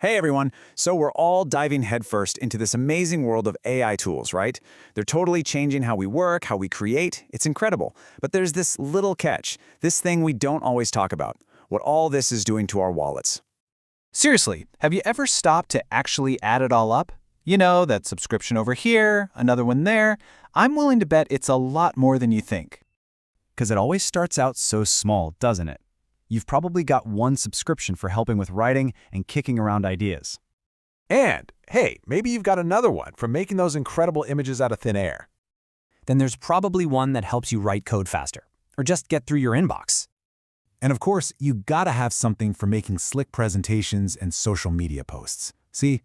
Hey everyone! So we're all diving headfirst into this amazing world of AI tools, right? They're totally changing how we work, how we create. It's incredible. But there's this little catch, this thing we don't always talk about, what all this is doing to our wallets. Seriously, have you ever stopped to actually add it all up? You know, that subscription over here, another one there. I'm willing to bet it's a lot more than you think. Because it always starts out so small, doesn't it? You've probably got one subscription for helping with writing and kicking around ideas. And, hey, maybe you've got another one for making those incredible images out of thin air. Then there's probably one that helps you write code faster, or just get through your inbox. And of course, you gotta have something for making slick presentations and social media posts. See,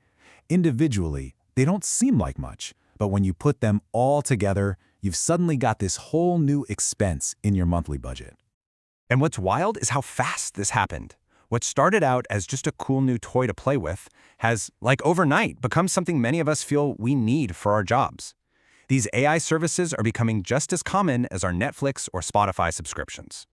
individually, they don't seem like much, but when you put them all together, you've suddenly got this whole new expense in your monthly budget. And what's wild is how fast this happened. What started out as just a cool new toy to play with has, like overnight, become something many of us feel we need for our jobs. These AI services are becoming just as common as our Netflix or Spotify subscriptions.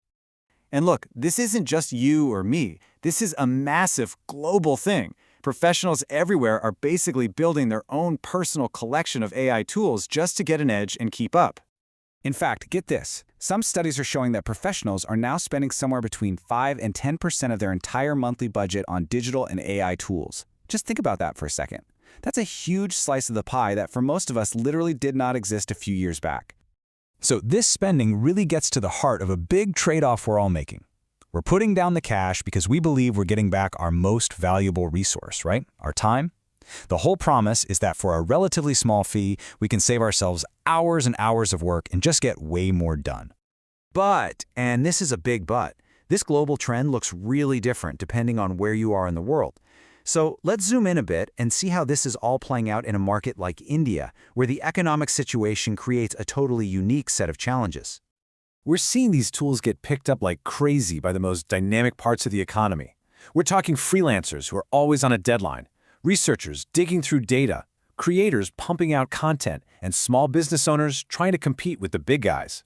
And look, this isn't just you or me. This is a massive global thing. Professionals everywhere are basically building their own personal collection of AI tools just to get an edge and keep up. In fact, get this. Some studies are showing that professionals are now spending somewhere between 5 and 10% of their entire monthly budget on digital and AI tools. Just think about that for a second. That's a huge slice of the pie that for most of us literally did not exist a few years back. So this spending really gets to the heart of a big trade-off we're all making. We're putting down the cash because we believe we're getting back our most valuable resource, right? Our time. The whole promise is that for a relatively small fee, we can save ourselves hours and hours of work and just get way more done. But, and this is a big but, this global trend looks really different depending on where you are in the world. So let's zoom in a bit and see how this is all playing out in a market like India, where the economic situation creates a totally unique set of challenges. We're seeing these tools get picked up like crazy by the most dynamic parts of the economy. We're talking freelancers who are always on a deadline, researchers digging through data, creators pumping out content, and small business owners trying to compete with the big guys.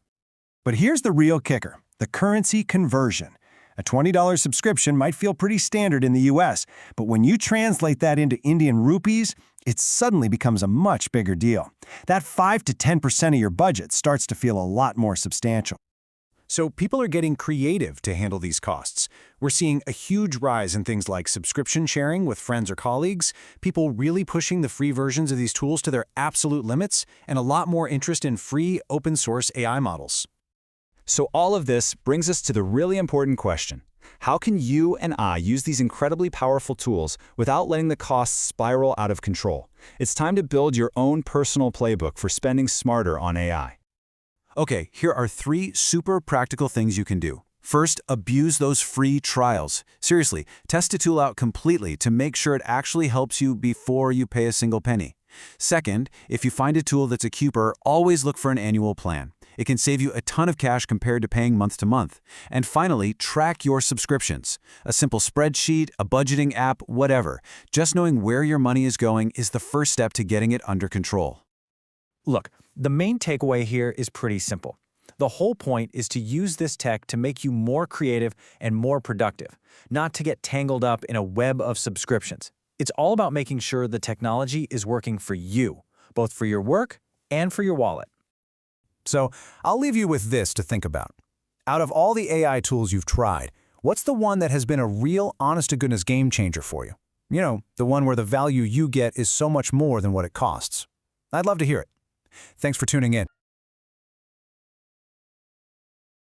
But here's the real kicker, the currency conversion. A $20 subscription might feel pretty standard in the US, but when you translate that into Indian rupees, it suddenly becomes a much bigger deal. That 5 to 10% of your budget starts to feel a lot more substantial. So people are getting creative to handle these costs. We're seeing a huge rise in things like subscription sharing with friends or colleagues, people really pushing the free versions of these tools to their absolute limits, and a lot more interest in free, open-source AI models. So all of this brings us to the really important question. How can you and I use these incredibly powerful tools without letting the costs spiral out of control? It's time to build your own personal playbook for spending smarter on AI. Okay, here are 3 super practical things you can do. First, abuse those free trials. Seriously, test a tool out completely to make sure it actually helps you before you pay a single penny. Second, if you find a tool that's a keeper, always look for an annual plan. It can save you a ton of cash compared to paying month to month. And finally, track your subscriptions. A simple spreadsheet, a budgeting app, whatever. Just knowing where your money is going is the first step to getting it under control. Look, the main takeaway here is pretty simple. The whole point is to use this tech to make you more creative and more productive, not to get tangled up in a web of subscriptions. It's all about making sure the technology is working for you, both for your work and for your wallet. So I'll leave you with this to think about. Out of all the AI tools you've tried, what's the one that has been a real honest-to-goodness game changer for you? You know, the one where the value you get is so much more than what it costs. I'd love to hear it. Thanks for tuning in.